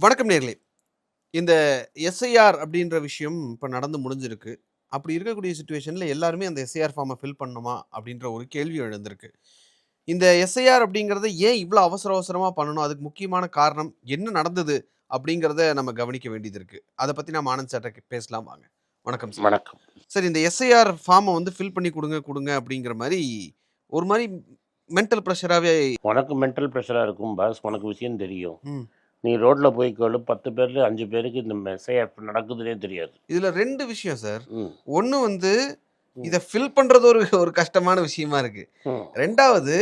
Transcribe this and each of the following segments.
வணக்கம் நேர்களே. இந்த எஸ்ஐஆர் அப்படின்ற விஷயம் இப்ப நடந்து முடிஞ்சிருக்கு. அப்படி இருக்கக்கூடிய சிச்சுவேஷன்ல எல்லாருமே அந்த எஸ்ஐஆர் ஃபார்ம ஃபில் பண்ணணுமா? அப்படின்ற ஒரு கேள்வி எழுந்திருக்கு. இந்த எஸ்ஐஆர் அப்படிங்கிறத ஏன் இவ்ளோ அவசர அவசரமா பண்ணணும்? அதுக்கு முக்கியமான காரணம் என்ன நடந்தது? அப்படிங்கிறத நம்ம கவனிக்க வேண்டியது இருக்கு. அத பத்தி நாம ஆனந்த் சார்ட்ட பேசலாம் வாங்க. வணக்கம் சார். வணக்கம். சார் இந்த எஸ்ஐஆர் ஃபார்ம வந்து ஃபில் பண்ணி குடுங்க, குடுங்க அப்படிங்கிற மாரி ஒரு மாரி மென்டல் பிரஷராவே உனக்கு மென்டல் ப்ரெஷரா இருக்கும் பாஸ். உனக்கு விஷயம் தெரியும். ம். நீ ரோட்ல போய் கேளு 10 பேர்ல 5 பேருக்கு இந்த எஸ்ஐஆர் நடக்குதுன்னே தெரியாது. இதுல 2 விஷயம் சார். ம். 1 வந்து ம். இத ஃபில் பண்றது ஒரு ஒரு கஷ்டமான விஷயமா இருக்கு. ம். 2வது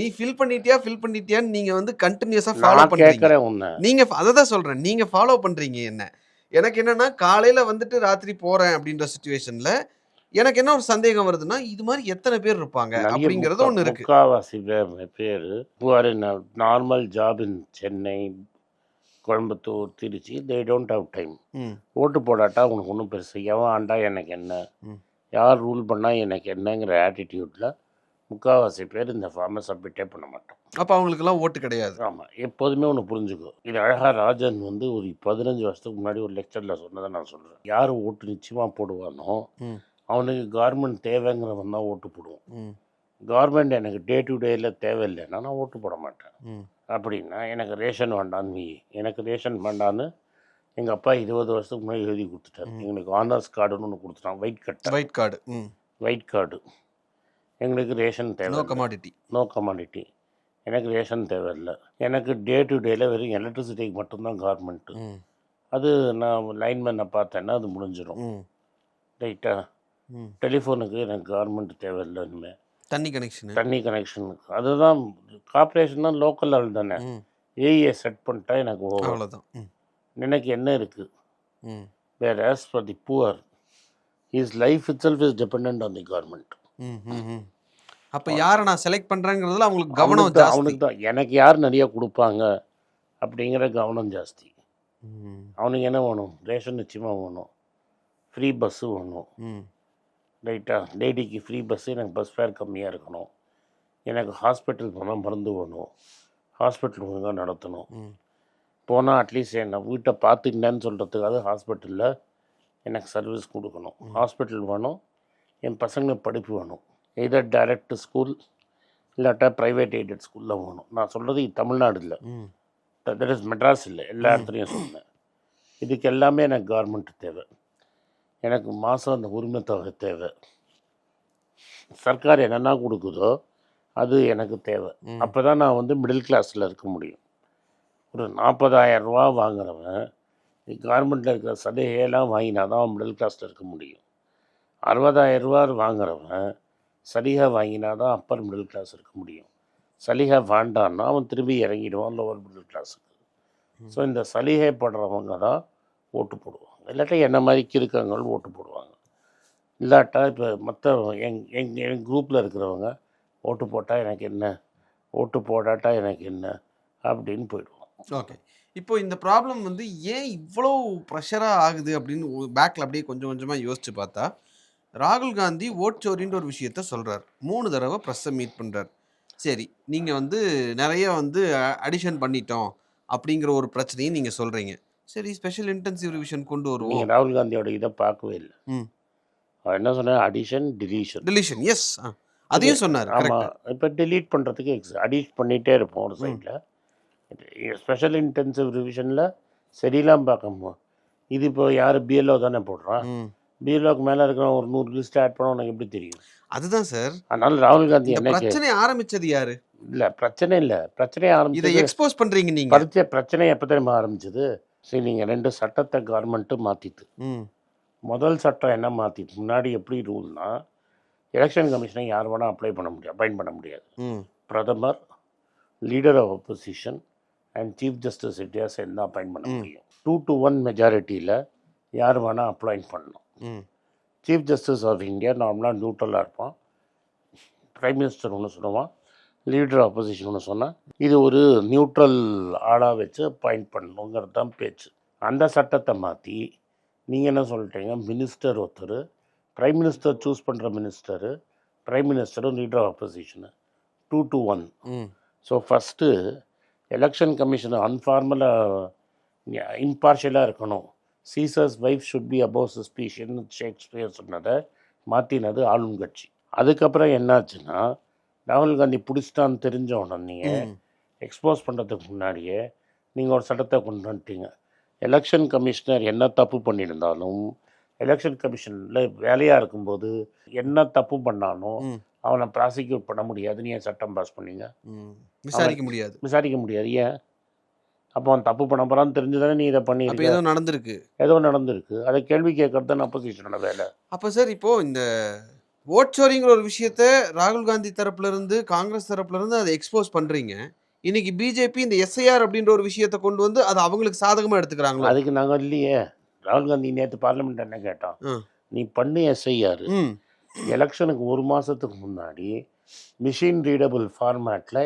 நீ ஃபில் பண்ணிட்டியான்னு நீங்க வந்து கன்டினியூஸா ஃபாலோ நான் பண்றீங்க. கேட்கிறேன் உன்ன. நீங்க அததான் சொல்றேன். நீங்க ஃபாலோ பண்றீங்க என்ன. எனக்கு என்னன்னா, காலையில வந்துட்டு ராத்திரி போறேன் அப்படின்ற சிச்சுவேஷன்ல, எனக்கு என்ன ஒரு சந்தேகம் வருதுன்னா, இது மாரி எத்தன பேர் இருப்பாங்க? நெறைய அப்படிங்கிறது ஒண்ணு இருக்கு. முக்காவாசி பேரு who are in a normal job in Chennai, Coimbatore, Trichy they don't have time. ம், ஓட்டு போடாட்டா உனக்கு ஒண்ணும் பெருசு. எவன் ஆண்டா எனக்கு என்ன? ம். யார் ரூல் பண்ணா எனக்கு என்னங்கிற ஆட்டிட்யூட்ல முக்காவாசி பேர் இந்த ஃபார்ம சப்மிட்டே பண்ண மாட்டோம். அப்ப அவங்களுக்கெல்லாம் ஓட்டு கிடையாது. ஆமா. எப்போதுமே ஒண்ணு புரிஞ்சுக்கோ. இது அழகா ராஜன் வந்து ஒரு 15 வருஷத்துக்கு முன்னாடி ஒரு லெக்சர்ல சொன்னத நான் சொல்றேன். யாரு ஓட்டு நிச்சயமா போடுவானோ, ம், அவனுக்கு கவர்மெண்ட் தேவைங்கிறவன் தான் ஓட்டு போடுவான். ம், கவர்மெண்ட் எனக்கு டே டு டேல தேவையில்லைன்னா நான் ஓட்டு போட மாட்டேன். ம், அப்படின்னா எனக்கு ரேஷன் வேண்டான்னு எனக்கு ரேஷன் வேண்டான்னு எங்கள் அப்பா 20 வருஷத்துக்கு முன்னாடி எழுதி கொடுத்துட்டாரு. ம். எங்களுக்கு ஆனர்ஸ் கார்டுன்னு ஒன்று கொடுத்துட்டான். White card. ம். White card. எங்களுக்கு ரேஷன் நோ தேவை. கமாடிட்டி. No commodity. எனக்கு ரேஷன் தேவையில்லை. எனக்கு டே டு டேல வெறும் எலக்ட்ரிசிட்டிக்கு மட்டும்தான் கவர்மெண்ட்டு. ம், அது நான் லைன்மேனை பார்த்தேன்னா அது முடிஞ்சிடும். ம், ரைட்டா? ம். டெலிஃபோனுக்கு எனக்கு கவர்மெண்ட் தேவையில்லை இனிமேல். தண்ணி கனெக்ஷனு. தண்ணி கனெக்ஷனுக்கு அதுதான் கார்ப்பரேஷன் தான் லோக்கல் லெவல் தானே. ம். ஏஇஏ செட் பண்ணிட்டா எனக்கு ஓவர். அவ்வளோதான். ம், எனக்கு என்ன இருக்குது? ம், where as far the poor his life itself is depend on the government. ம், ம், ம். அப்ப யார நான் செலக்ட் பண்றேங்கிறதுல அவங்களுக்கு கவனம் ஜாஸ்தி. அவனுக்கு தான் எனக்கு யார் நிறைய கொடுப்பாங்க அப்படிங்கிற கவனம் ஜாஸ்தி. ம், அவனுக்கு என்ன வேணும்? ரேஷன் நிச்சயமாக வேணும். ஃப்ரீ பஸ்ஸு வேணும். ம், ரைட்டா? லேடிக்கு ஃப்ரீ பஸ்ஸு, எனக்கு பஸ் ஃபேர் கம்மியாக இருக்கணும். எனக்கு ஹாஸ்பிட்டல் போனால் மருந்து வேணும். ஹாஸ்பிட்டல் ஒழுங்காக நடத்தணும். ம், போனால் அட்லீஸ்ட் என்னை வீட்டை பார்த்துக்கிட்டேன்னு சொல்கிறதுக்காக ஹாஸ்பிட்டலில் எனக்கு சர்வீஸ் கொடுக்கணும். ஹாஸ்பிட்டல் வேணும். என் பசங்களுக்கு படிப்பு வேணும். எதர் டைரக்ட் ஸ்கூல் இல்லாட்டா ப்ரைவேட் எய்டட் ஸ்கூலில் வேணும். நான் சொல்கிறது தமிழ்நாடு இல்லை, ம், தட் இஸ் மெட்ராஸ் இல்லை, எல்லா இடத்துலையும் சொன்னேன். இதுக்கு எல்லாமே எனக்கு கவர்மெண்ட் தேவை. எனக்கு மாதம் அந்த உரிமை தொகை தேவை. சர்க்கார் என்னென்னா கொடுக்குதோ அது எனக்கு தேவை. ம். அப்போ தான் நான் வந்து மிடில் கிளாஸில் இருக்க முடியும். ஒரு 40,000 ரூபா வாங்குறவன் கவர்மெண்ட்டில் இருக்கிற சலுகையெல்லாம் வாங்கினா தான் மிடில் கிளாஸில் இருக்க முடியும். 60,000 ரூபா வாங்குறவன் சலுகை வாங்கினா தான் அப்பர் மிடில் கிளாஸ் இருக்க முடியும். சலுகை வேண்டான்னா அவன் திரும்பி இறங்கிடுவான் லோவர் மிடில் கிளாஸுக்கு. ஸோ இந்த சலுகை படுறவங்க தான் ஓட்டு போடுவாங்க. இல்லாட்டா என்ன மாதிரி கிறுக்கங்கள் ஓட்டு போடுவாங்க. இல்லாட்டா இப்போ மற்ற என் குரூப்பில் இருக்கிறவங்க ஓட்டு போட்டால் எனக்கு என்ன, ஓட்டு போடாட்டா எனக்கு என்ன அப்படின்னு போயிடுவான். ஓகே. இப்போ இந்த ப்ராப்ளம் வந்து ஏன் இவ்வளோ ப்ரெஷரா ஆகுது அப்படின்னு பேக்ல அப்படியே கொஞ்சம் கொஞ்சமா யோசிச்சு பார்த்தா, ராகுல் காந்தி ஓட்சோரின்ற ஒரு விஷயத்த சொல்றார். 3 தடவ பிரஸ்ஸ மீட் பண்றார். சரி, நீங்க வந்து நெறைய வந்து அடிஷன் பண்ணிட்டோம் அப்படிங்கிற ஒரு பிரச்சனையும் நீங்க சொல்றீங்க. சரி, ஸ்பெஷல் இன்டென்சிவ் ரிவிஷன் கொண்டு வருவோம். நீங்கள் ராகுல் காந்தியோட இதை பார்க்கவே இல்லை. ம். அவர் என்ன சொன்னார்? Addition deletion. டெலிஷன். எஸ். அதையும் சொன்னாரு. ஆமாம். கரெக்ட். இப்போ டிலீட் பண்ணுறதுக்கு அடிட் பண்ணிகிட்டே இருப்போம் ஒரு ம். சைடில். ஸ்பெஷல் இன்டென்சிவ் ரிவிஷனில் சரிலாம் பார்க்கணும். இது இப்போ யார் பிஎல்ஓ தானே போடுறான். ம். பிஎல்ஓக்கு மேலே இருக்கிற ஒரு 100 லிஸ்ட் ஆட் பண்ண உனக்கு எப்படி தெரியும்? அதுதான் சார். அதனால ராகுல் காந்தி இந்த என்ன பிரச்சனைய ஆரம்பிச்சது யாரு? இல்லை பிரச்சனை இல்லை, பிரச்சனையை இத ஆரம்பிச்சது எக்ஸ்போஸ் பண்றீங்க நீங்க. பிரச்சனை எப்போ தெரியுமா ஆரம்பிச்சது? சரி, நீங்கள் 2 சட்டத்தை கவர்மெண்ட்டு மாற்றிட்டு. ம். முதல் சட்டம் என்ன மாற்றிட்டு? முன்னாடி எப்படி ரூல்னா, எலெக்ஷன் கமிஷனை யார் வேணால் அப்பாயிண்ட் பண்ண முடியாது. ம். பிரதமர், leader of opposition and chief justice India சேர்ந்து தான் அப்பாயிண்ட் பண்ண முடியும். 2-1 மெஜாரிட்டியில் யார் வேணால் அப்பாயிண்ட் பண்ணணும். ம். சீஃப் ஜஸ்டிஸ் ஆஃப் இந்தியா நார்மலாக நியூட்ரலாக இருப்பான். பிரைம் மினிஸ்டர் ஒன்று சொல்லுவான், லீடர் ஆப்போசிஷன் ஒன்று சொன்னால் இது ஒரு நியூட்ரல் ஆளாக வச்சு அப்பாயிண்ட் பண்ணணுங்கிறது தான் பேச்சு. அந்த சட்டத்தை மாற்றி நீங்கள் என்ன சொல்லிட்டீங்க? மினிஸ்டர் ஒருத்தர், பிரைம் மினிஸ்டர் சூஸ் பண்ணுற மினிஸ்டரு, பிரைம் மினிஸ்டரும் லீடர் ஆஃப் அப்போசிஷனு 2-1. ம். ஸோ ஃபஸ்ட்டு எலெக்ஷன் கமிஷனை அன்ஃபார்மலாக இம்பார்ஷியலாக இருக்கணும். Scissors wife should be above சஸ்பீஷன் Shakespeare சொன்னதை மாற்றினது ஆளும் கட்சி. அதுக்கப்புறம் என்னாச்சுன்னா, ராகுல் காந்தி பிடிச்சிட்டான்னு தெரிஞ்ச உடனே எக்ஸ்போஸ் பண்ணுறதுக்கு முன்னாடியே நீங்கள் ஒரு சட்டத்தை கொண்டு வந்துட்டீங்க. எலெக்ஷன் கமிஷனர் என்ன தப்பு பண்ணியிருந்தாலும் எலெக்ஷன் கமிஷனில் வேலையாக இருக்கும்போது என்ன தப்பு பண்ணாலும் அவனை ப்ராசிக்யூட் பண்ண முடியாதுன்னு ஏன் சட்டம் பாஸ் பண்ணீங்க? விசாரிக்க முடியாது. விசாரிக்க முடியாது. ஏன்? அப்போ அவன் தப்பு பண்ண போகிறான்னு தெரிஞ்சுதானே நீ இதை பண்ணியிருக்க. ஏதோ நடந்திருக்கு. ஏதோ நடந்திருக்கு. அதை கேள்வி கேட்கறது தான் அப்போசிஷனோட வேலை. அப்போ சார் இப்போது இந்த ஓட் சோரிங்கிற ஒரு விஷயத்த ராகுல் காந்தி தரப்புலேருந்து காங்கிரஸ் தரப்புலேருந்து அதை எக்ஸ்போஸ் பண்ணுறீங்க. இன்னைக்கு பிஜேபி இந்த எஸ்ஐஆர் அப்படின்ற ஒரு விஷயத்தை கொண்டு வந்து அதை அவங்களுக்கு சாதகமாக எடுத்துக்கிறாங்களோ? அதுக்கு நாங்கள் இல்லையே. ராகுல் காந்தி நேற்று பார்லிமெண்ட் என்ன கேட்டான், நீ பண்ணு எஸ்ஐஆர் எலெக்ஷனுக்கு ஒரு மாதத்துக்கு முன்னாடி மிஷின் ரீடபிள் ஃபார்மேட்டில்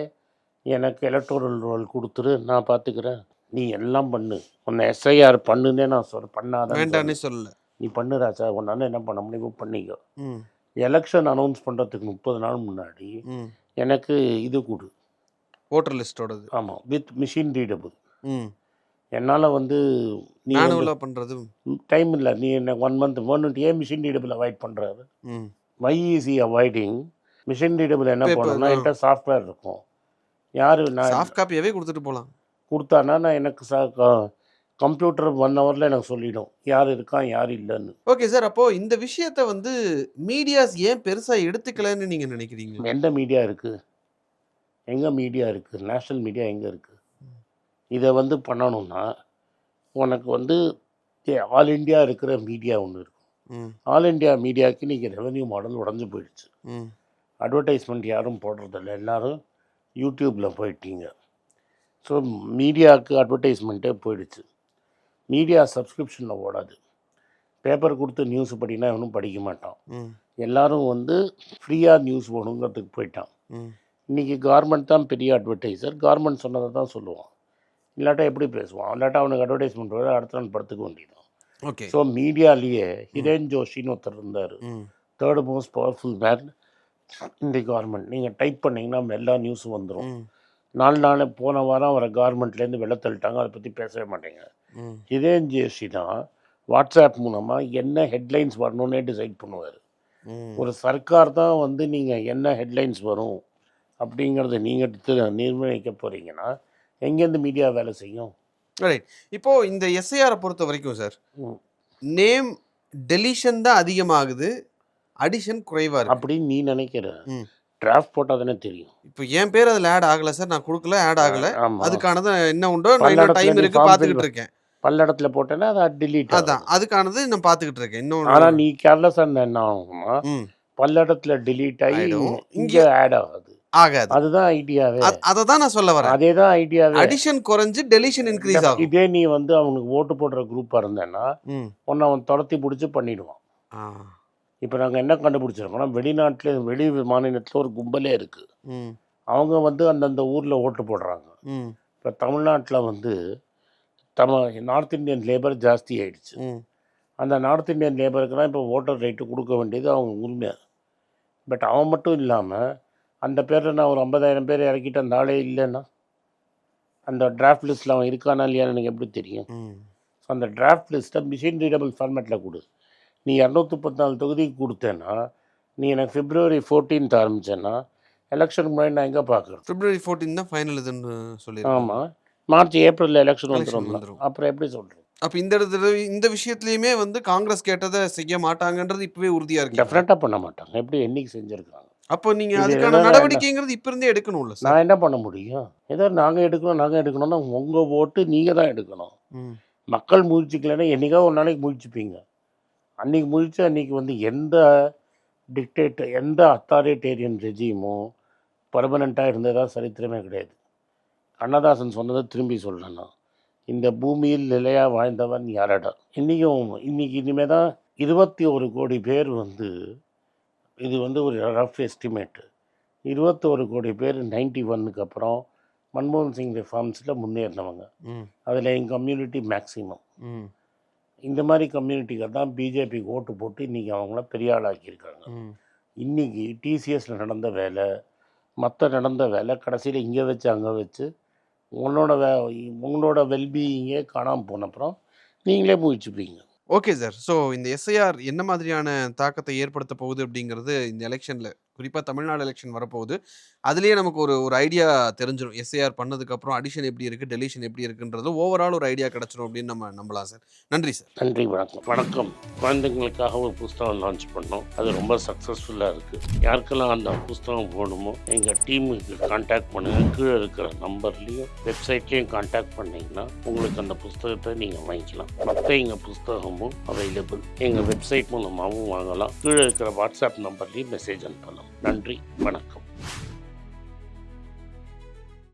எனக்கு எலக்டோரல் ரோல் கொடுத்துரு, நான் பார்த்துக்கிறேன், நீ எல்லாம் பண்ணு, உன்னை எஸ்ஐஆர் பண்ணுன்னே நான் பண்ணாதான் வேண்டானே சொல்லலை. நீ பண்ணு ராஜா, உன்னால என்ன பண்ண முடியும் பண்ணிக்கோ. எலெக்ஷன் அனௌன்ஸ் பண்ணுறதுக்கு 30 நாள் முன்னாடி எனக்கு இது கொடு, ஓட்டர் லிஸ்ட்டோடது. ஆமாம், வித் மிஷின் ரீடபிள். என்னால் வந்து நீ பண்ணுறது டைம் இல்லை. நீ என்ன 1 மந்த் வேணுன்ட்டு ஏன் மிஷின் ரீடபிள் அவாய்ட் பண்ணுறாரு? வை ஈஸி அவாய்டிங் மிஷின் ரீடபிள்? என்ன பண்ணணும்னா என்கிட்ட சாஃப்ட்வேர் இருக்கும். யார் நான் சாஃப்ட் காப்பியாகவே கொடுத்துட்டு போகலாம். கொடுத்தானா நான் எனக்கு கம்ப்யூட்டர் 1 ஹவரில் எனக்கு சொல்லிடும் யார் இருக்கான் யார் இல்லைன்னு. ஓகே சார், அப்போது இந்த விஷயத்தை வந்து மீடியாஸ் ஏன் பெருசாக எடுத்துக்கலன்னு நீங்கள் நினைக்கிறீங்க? எந்த மீடியா இருக்குது? எங்கே மீடியா இருக்குது? நேஷ்னல் மீடியா எங்கே இருக்குது? இதை வந்து பண்ணணும்னா உனக்கு வந்து ஆல் இண்டியா இருக்கிற மீடியா ஒன்று இருக்கும். ஆல் இண்டியா மீடியாவுக்கு இன்றைக்கி ரெவென்யூ மாடல் உடஞ்சி போயிடுச்சு. அட்வர்டைஸ்மெண்ட் யாரும் போடுறதில்ல, எல்லோரும் யூடியூப்பில் போயிட்டீங்க. ஸோ மீடியாவுக்கு அட்வர்டைஸ்மெண்ட்டே போயிடுச்சு. மீடியா சப்ஸ்கிரிப்ஷனில் ஓடாது. பேப்பர் கொடுத்து நியூஸ் படினா ஒன்றும் படிக்க மாட்டான். எல்லோரும் வந்து ஃப்ரீயாக நியூஸ் போகணுங்கிறதுக்கு போயிட்டான். இன்றைக்கி கவர்மெண்ட் தான் பெரிய அட்வர்டைசர். கவர்மெண்ட் சொன்னதை தான் சொல்லுவான். இல்லாட்டா எப்படி பேசுவான்? இல்லாட்டா அவனுக்கு அட்வர்டைஸ்மெண்ட் வர அடுத்த நாள் படுத்துக்க வேண்டியதான். ஓகே. ஸோ மீடியாலேயே ஹிரேன் ஜோஷின்னு ஒருத்தர் இருந்தார், 3rd மோஸ்ட் பவர்ஃபுல் மேன் இந்த கவர்மெண்ட். நீங்கள் டைப் பண்ணிங்கன்னா எல்லா நியூஸும் வந்துடும். 4 நாள் போன வாரம் அவரை கவர்மெண்ட்லேருந்து வெளில தள்ளிட்டாங்க, அதை பற்றி பேசவே மாட்டேங்க. ஹிரேன் ஜோஷி தான் வாட்ஸ்அப் மூலமாக என்ன ஹெட்லைன்ஸ் வரணுன்னே டிசைட் பண்ணுவார். ஒரு சர்க்கார் தான் வந்து நீங்கள் என்ன ஹெட்லைன்ஸ் வரும் அப்படிங்கிறத நீங்கள் நிர்ணயிக்க போகிறீங்கன்னா எங்கேருந்து மீடியா வேலை செய்யும்? ரைட். இப்போது இந்த எஸ்ஐஆரை பொறுத்த வரைக்கும் சார், நேம் டெலிஷன் தான் அதிகமாகுது, அடிஷன் குறைவாக இருக்குது அப்படின்னு நீ நினைக்கிற. டிராஃப்ட் போட்டால் தானே தெரியும். இப்போ என் பேர் அதில் ஆட் ஆகலை சார், நான் கொடுக்கல, ஆட் ஆகலை. அதுக்கானது என்ன உண்டோ நான் டைம் இருக்குது பார்த்துக்கிட்டு இருக்கேன். பல்லடத்தில் போட்டேன்னா அதை டிலீட். அதான் அதுக்கானது நான் பார்த்துக்கிட்டு இருக்கேன். இன்னும் ஆனால் நீ கேர்லெஸ்ஸாக இருந்தால் என்ன ஆகுமா? பல்லடத்தில் டிலீட் ஆகி இங்கே ஆட் ஆகாது. அதுதான் ஐடியாவே. அதை தான் நான் சொல்ல வரேன். அதே தான் ஐடியாவே. அடிஷன் குறைஞ்சு டெலிஷன் இன்க்ரீஸ் ஆகும். இதே நீ வந்து அவனுக்கு ஓட்டு போடுற குரூப்பாக இருந்தேன்னா ஒன்று அவன் துரத்தி பிடிச்சி பண்ணிடுவான். இப்போ நாங்கள் என்ன கண்டுபிடிச்சிருக்கோம்னா, வெளி மாநிலத்தில் ஒரு கும்பலே இருக்குது. அவங்க வந்து அந்தந்த ஊரில் ஓட்டு போடுறாங்க. இப்போ தமிழ்நாட்டில் வந்து நார்த் இந்தியன் லேபர் ஜாஸ்தி ஆயிடுச்சு. அந்த நார்த் இந்தியன் லேபருக்குலாம் இப்போ ஓட்டர் ரைட்டு கொடுக்க வேண்டியது அவங்க உரிமை. பட் அவன் மட்டும் இல்லாமல் அந்த பேரில் நான் ஒரு 50,000 பேர் இறக்கிட்டு அந்த ஆளே இல்லைன்னா அந்த டிராஃப்ட் லிஸ்ட்டில் அவன் இருக்கானா இல்லையான்னு எனக்கு எப்படி தெரியும்? ஸோ அந்த டிராஃப்ட் லிஸ்ட்டை மிஷின் ரீடபிள் ஃபார்மேட்டில் கொடு. நீ 234 தொகுதிக்கு கொடுத்தேன்னா, நீ எனக்கு February 14th ஆரம்பித்தேன்னா எலெக்ஷனுக்கு முன்னாடி நான் எங்கே பார்க்குறேன்? February 14 தான் ஃபைனல் இதுன்னு சொல்லி. ஆமாம், மார்ச் ஏப்ரலில் எலெக்ஷன் வந்துடும். அப்புறம் எப்படி சொல்கிறேன்? அப்போ இந்த விஷயத்துலையுமே வந்து காங்கிரஸ் கேட்டதை செய்ய மாட்டாங்கன்றது இப்போவே உறுதியாக இருக்குது. டெஃபினட்டாக பண்ண மாட்டாங்க. எப்படி என்னைக்கு செஞ்சுருக்காங்க? அப்போ நீங்கள் அதுக்கான நடவடிக்கைங்கிறது இப்போ இருந்தே எடுக்கணும்ல சார்? நான் என்ன பண்ண முடியும்? ஏதோ நாங்கள் எடுக்கணும்னா உங்கள் ஓட்டு நீங்கள் தான் எடுக்கணும். மக்கள் முயற்சிக்கலைன்னா என்றைக்கா ஒரு நாளைக்கு முயற்சிப்பீங்க. அன்றைக்கி முயற்சி அன்றைக்கி வந்து எந்த அத்தாரிட்டேரியன் ரெஜிமும் பர்மனெண்ட்டாக இருந்ததாக சரித்திரமே கிடையாது. கண்ணதாசன் சொன்னதை திரும்பி சொல்லணும், இந்த பூமியில் நிலையாக வாழ்ந்தவன் யாரடா. இனிமேல் தான் 21 கோடி பேர் வந்து, இது வந்து ஒரு ரஃப் எஸ்டிமேட்டு, 21 கோடி பேர் 91க்கு அப்புறம் மன்மோகன் சிங் ரிஃபார்ம்ஸில் முன்னேறினவங்க. அதில் எங்கள் கம்யூனிட்டி மேக்ஸிமம். இந்த மாதிரி கம்யூனிட்டிகள் தான் பிஜேபிக்கு ஓட்டு போட்டு இன்றைக்கி அவங்கள பெரிய ஆளாக்கியிருக்காங்க. இன்றைக்கி டிசிஎஸில் நடந்த வேலை, மற்ற நடந்த வேலை கடைசியில் இங்கே வச்சு அங்கே வச்சு உங்களோட வெல்பீயிங்கே காணாமல் போன அப்புறம் நீங்களே முழிச்சுப்பீங்க. Okay sir. ஸோ இந்த எஸ்ஐஆர் என்ன மாதிரியான தாக்கத்தை ஏற்படுத்த போகுது அப்படிங்கிறது இந்த எலெக்ஷன்ல, குறிப்பா தமிழ்நாடு எலெக்ஷன் வரப்போகுது. அதிலேயே நமக்கு ஒரு ஒரு ஐடியா தெரிஞ்சிரும். எஸ்ஐஆர் பண்ணதுக்கப்புறம் அடிஷன் எப்படி இருக்கு, டெலிஷன் எப்படி இருக்குன்றது ஓவரால் ஒரு ஐடியா கிடைச்சிரும் அப்படின்னு நம்ம நம்பலாம் சார். நன்றி சார். நன்றி, வணக்கம். வணக்கம். குழந்தைங்களுக்காக ஒரு புஸ்தகம் லான்ச் பண்ணோம். அது ரொம்ப சக்ஸஸ்ஃபுல்லாக இருக்குது. யாருக்கெல்லாம் அந்த புஸ்தகம் வேணுமோ எங்கள் டீமுக்கு கான்டாக்ட் பண்ணுங்கள். கீழே இருக்கிற நம்பர்லேயும் வெப்சைட்லேயும் கான்டாக்ட் பண்ணிங்கன்னா உங்களுக்கு அந்த புஸ்தகத்தை நீங்கள் வாங்கிக்கலாம். மற்ற எங்கள் புஸ்தகமும் அவைலபிள். எங்கள் வெப்சைட் மூலமாகவும் வாங்கலாம். கீழே இருக்கிற வாட்ஸ்அப் நம்பர்லேயும் மெசேஜ் அனுப்பலாம். நன்றி, வணக்கம்.